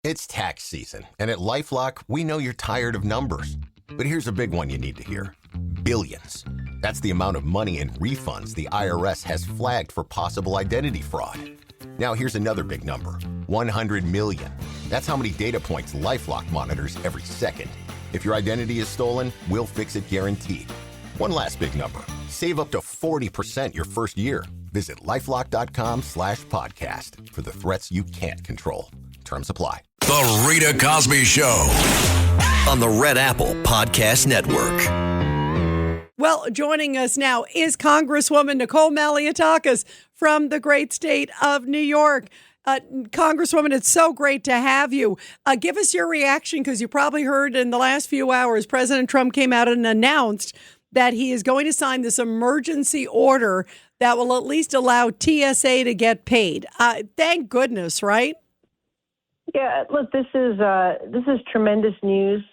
It's tax season, and at LifeLock, we know you're tired of numbers. But here's a big one you need to hear. Billions. That's the amount of money in refunds the IRS has flagged for possible identity fraud. Now here's another big number. 100 million. That's how many data points LifeLock monitors every second. If your identity is stolen, we'll fix it guaranteed. One last big number. Save up to 40% your first year. Visit LifeLock.com/podcast for the threats you can't control. Terms apply. The Rita Cosby Show on the Red Apple Podcast Network. Well, joining us now is Congresswoman Nicole Malliotakis from the great state of New York. Congresswoman, it's so great to have you. Give us your reaction, because you probably heard in the last few hours, President Trump came out and announced that he is going to sign this emergency order that will at least allow TSA to get paid. Thank goodness, right? Yeah, look, this is tremendous news,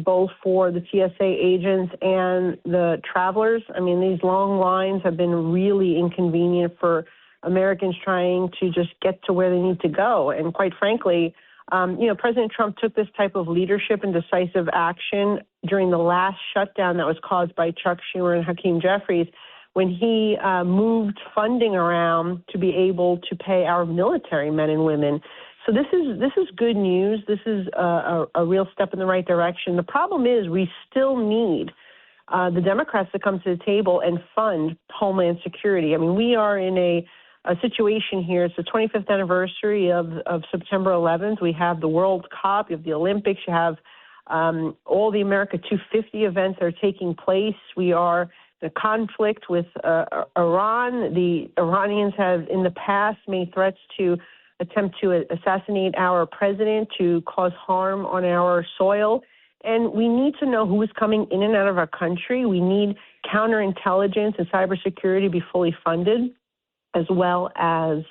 both for the TSA agents and the travelers. I mean, these long lines have been really inconvenient for Americans trying to just get to where they need to go. And quite frankly, President Trump took this type of leadership and decisive action during the last shutdown that was caused by Chuck Schumer and Hakeem Jeffries, when he moved funding around to be able to pay our military men and women. So this is good news. This is a real step in the right direction. The problem is we still need the Democrats to come to the table and fund Homeland Security. I mean, we are in a situation here. It's the 25th anniversary of September 11th. We have the World Cup, you have the Olympics, you have all the America 250 events that are taking place. We are in a conflict with Iran. The Iranians have in the past made threats to attempt to assassinate our president, to cause harm on our soil. And we need to know who is coming in and out of our country. We need counterintelligence and cybersecurity to be fully funded, as well as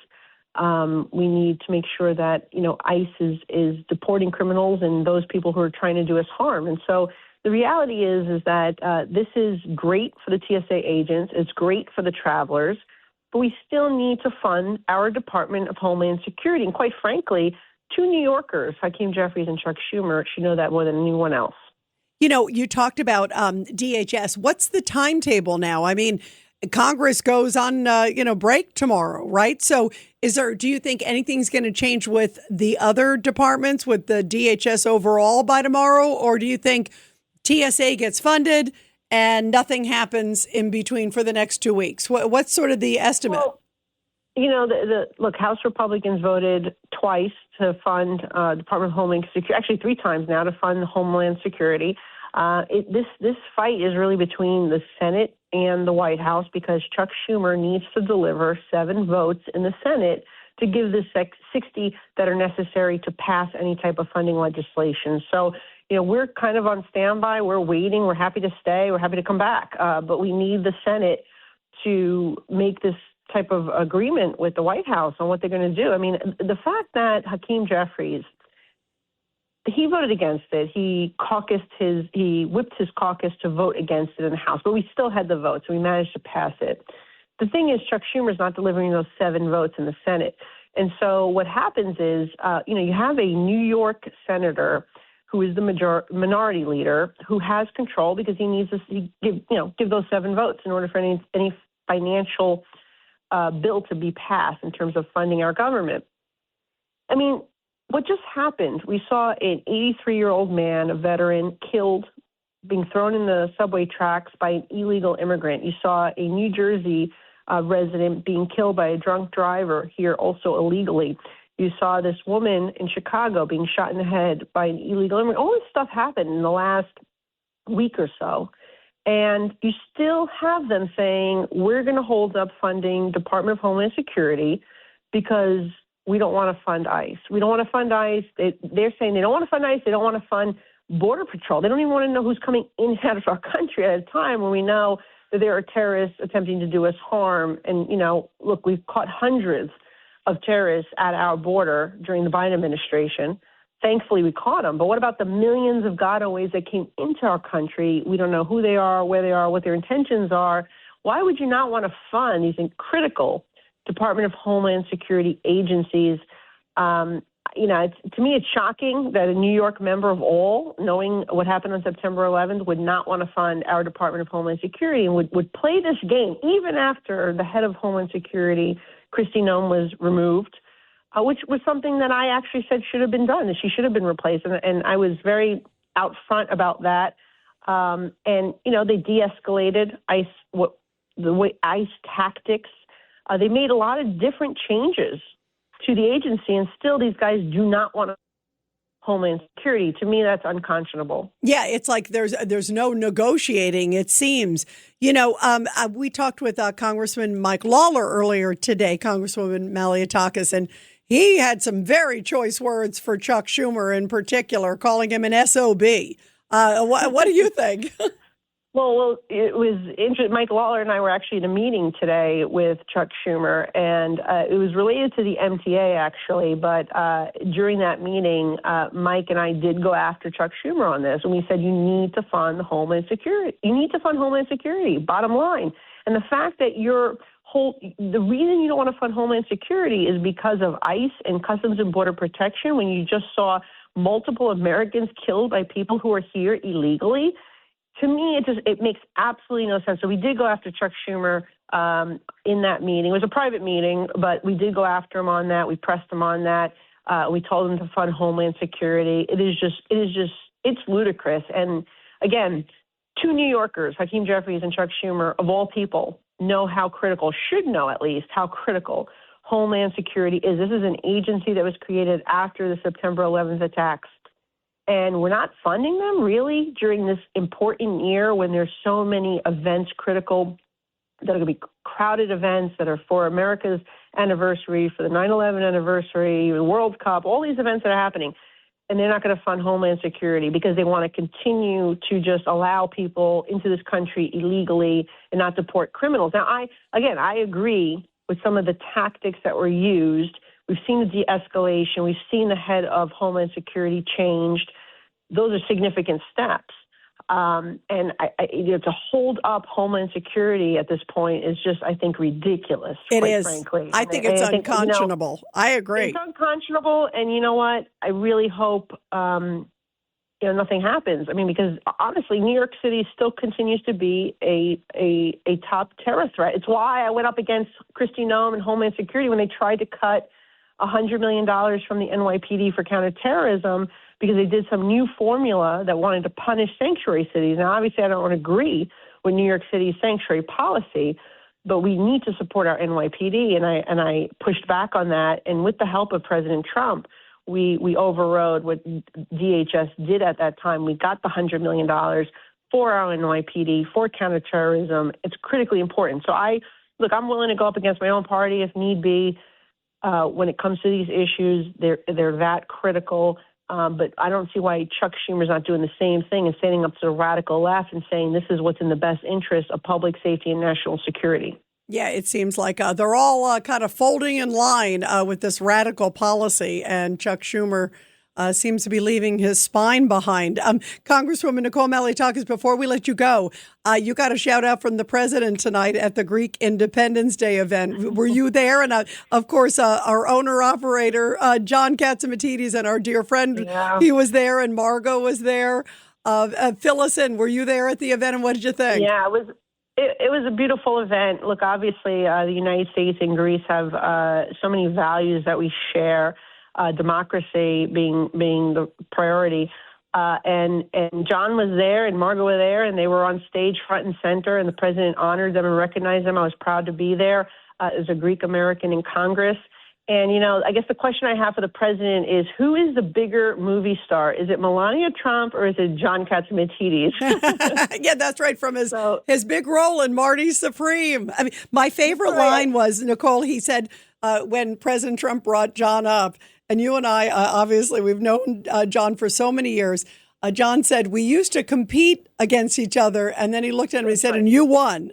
we need to make sure that, ICE is deporting criminals and those people who are trying to do us harm. And so the reality is that this is great for the TSA agents. It's great for the travelers. But we still need to fund our Department of Homeland Security. And quite frankly, two New Yorkers, Hakeem Jeffries and Chuck Schumer, should know that more than anyone else. You talked about DHS. What's the timetable now? I mean, Congress goes on, break tomorrow, right? So do you think anything's going to change with the other departments, with the DHS overall by tomorrow? Or do you think TSA gets funded and nothing happens in between for the next 2 weeks? What's sort of the estimate? Well, look, House Republicans voted twice to fund Department of Homeland Security, actually 3 times now, to fund Homeland Security. This fight is really between the Senate and the White House, because Chuck Schumer needs to deliver 7 votes in the Senate to give the 60 that are necessary to pass any type of funding legislation. So, we're kind of on standby. We're waiting. We're happy to stay. We're happy to come back. But we need the Senate to make this type of agreement with the White House on what they're going to do. I mean, the fact that Hakeem Jeffries, he voted against it. He whipped his caucus to vote against it in the House, but we still had the votes. So we managed to pass it. The thing is, Chuck Schumer's not delivering those 7 votes in the Senate. And so what happens is, you have a New York senator who is the minority leader, who has control because he needs to give those 7 votes in order for any financial bill to be passed in terms of funding our government. I mean, what just happened? We saw an 83-year-old man, a veteran, killed, being thrown in the subway tracks by an illegal immigrant. You saw a New Jersey resident being killed by a drunk driver here, also illegally. You saw this woman in Chicago being shot in the head by an illegal immigrant. All this stuff happened in the last week or so. And you still have them saying, we're going to hold up funding Department of Homeland Security because we don't want to fund ICE. We don't want to fund ICE. They're saying they don't want to fund ICE. They don't want to fund Border Patrol. They don't even want to know who's coming in and out of our country at a time when we know that there are terrorists attempting to do us harm. And, look, we've caught hundreds of terrorists at our border during the Biden administration. Thankfully, we caught them. But what about the millions of gotaways that came into our country? We don't know who they are, where they are, what their intentions are. Why would you not want to fund these critical Department of Homeland Security agencies? to me, it's shocking that a New York member of all, knowing what happened on September 11th, would not want to fund our Department of Homeland Security and would play this game even after the head of Homeland Security, Kristi Noem, was removed, which was something that I actually said should have been done, that she should have been replaced. And I was very out front about that. They de-escalated ICE tactics. They made a lot of different changes to the agency, and still these guys do not want to Homeland Security. To me, that's unconscionable. Yeah, it's like there's no negotiating, it seems. We talked with Congressman Mike Lawler earlier today, Congresswoman Malliotakis, and he had some very choice words for Chuck Schumer in particular, calling him an SOB. What do you think? Well, it was interesting. Mike Lawler and I were actually in a meeting today with Chuck Schumer, and it was related to the MTA, actually. But during that meeting, Mike and I did go after Chuck Schumer on this, and we said, you need to fund Homeland Security. You need to fund Homeland Security, bottom line. And the fact that the reason you don't want to fund Homeland Security is because of ICE and Customs and Border Protection, when you just saw multiple Americans killed by people who are here illegally. To me, it makes absolutely no sense. So we did go after Chuck Schumer in that meeting. It was a private meeting, but we did go after him on that. We pressed him on that. We told him to fund Homeland Security. It's ludicrous. And again, two New Yorkers, Hakeem Jeffries and Chuck Schumer, of all people, should know at least how critical Homeland Security is. This is an agency that was created after the September 11th attacks. And we're not funding them, really, during this important year when there's so many events critical that are going to be crowded events that are for America's anniversary, for the 9/11 anniversary, the World Cup, all these events that are happening. And they're not going to fund Homeland Security because they want to continue to just allow people into this country illegally and not deport criminals. Now, I agree with some of the tactics that were used. We've seen the de-escalation. We've seen the head of Homeland Security changed. Those are significant steps. And to hold up Homeland Security at this point is just, I think, ridiculous. It is. Frankly. I think it's unconscionable. I agree. It's unconscionable. And you know what? I really hope nothing happens. I mean, because honestly, New York City still continues to be a top terror threat. It's why I went up against Kristi Noem and Homeland Security when they tried to cut $100 million from the NYPD for counterterrorism because they did some new formula that wanted to punish sanctuary cities. Now, obviously, I don't agree with New York City's sanctuary policy, but we need to support our NYPD, and I pushed back on that. And with the help of President Trump, we overrode what DHS did at that time. We got the $100 million for our NYPD, for counterterrorism. It's critically important. So I'm willing to go up against my own party if need be. When it comes to these issues, they're that critical. But I don't see why Chuck Schumer's not doing the same thing and standing up to the radical left and saying this is what's in the best interest of public safety and national security. Yeah, it seems like they're all kind of folding in line with this radical policy, and Chuck Schumer seems to be leaving his spine behind. Congresswoman Nicole Malliotakis, before we let you go, you got a shout out from the president tonight at the Greek Independence Day event. Were you there? And of course, our owner-operator, John Katzimatidis, and our dear friend, he was there, and Margot was there. Fill us in. Were you there at the event, and what did you think? Yeah, it was a beautiful event. Look, obviously, the United States and Greece have so many values that we share. Democracy being the priority. And John was there and Margot were there, and they were on stage front and center, and the president honored them and recognized them. I was proud to be there as a Greek American in Congress. And, I guess the question I have for the president is, who is the bigger movie star? Is it Melania Trump or is it John Katzimatidis? Yeah, that's right. From his big role in Marty Supreme. I mean, my favorite line was, Nicole, he said when President Trump brought John up, and you and I, obviously, we've known John for so many years. John said, we used to compete against each other. And then he looked at him and he said, and you won.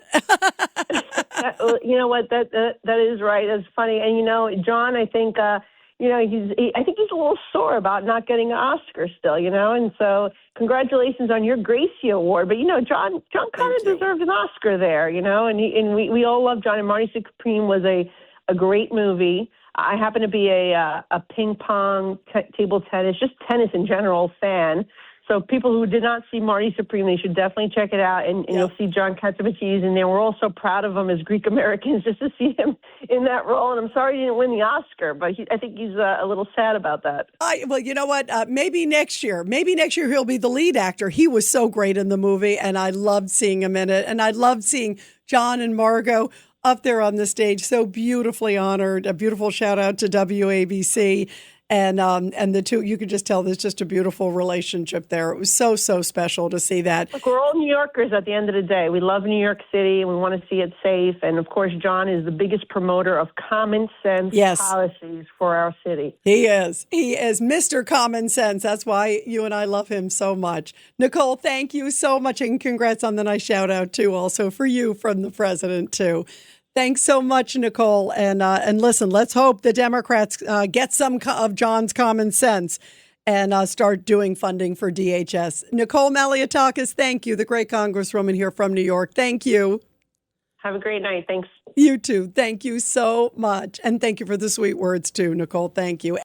You know what? That is right. That's funny. And, John, I think, I think he's a little sore about not getting an Oscar still, And so congratulations on your Gracie Award. But, John kind of deserved an Oscar there, And we all love John. And Marty Supreme was a great movie. I happen to be a ping pong, table tennis, just tennis in general fan. So people who did not see Marty Supreme, they should definitely check it out. And you'll see John Katsivitzidis in there. We're all so proud of him as Greek Americans just to see him in that role. And I'm sorry he didn't win the Oscar, but I think he's a little sad about that. Well, you know what? Maybe next year he'll be the lead actor. He was so great in the movie, and I loved seeing him in it. And I loved seeing John and Margot up there on the stage, so beautifully honored. A beautiful shout out to WABC. And the two, you could just tell there's just a beautiful relationship there. It was so special to see that. Look, we're all New Yorkers at the end of the day. We love New York City, and we want to see it safe. And, of course, John is the biggest promoter of common sense policies for our city. He is Mr. Common Sense. That's why you and I love him so much. Nicole, thank you so much, and congrats on the nice shout-out, too, also for you from the president, too. Thanks so much, Nicole. And listen, let's hope the Democrats get some of John's common sense and start doing funding for DHS. Nicole Malliotakis, thank you, the great Congresswoman here from New York. Thank you. Have a great night. Thanks. You too. Thank you so much. And thank you for the sweet words, too, Nicole. Thank you.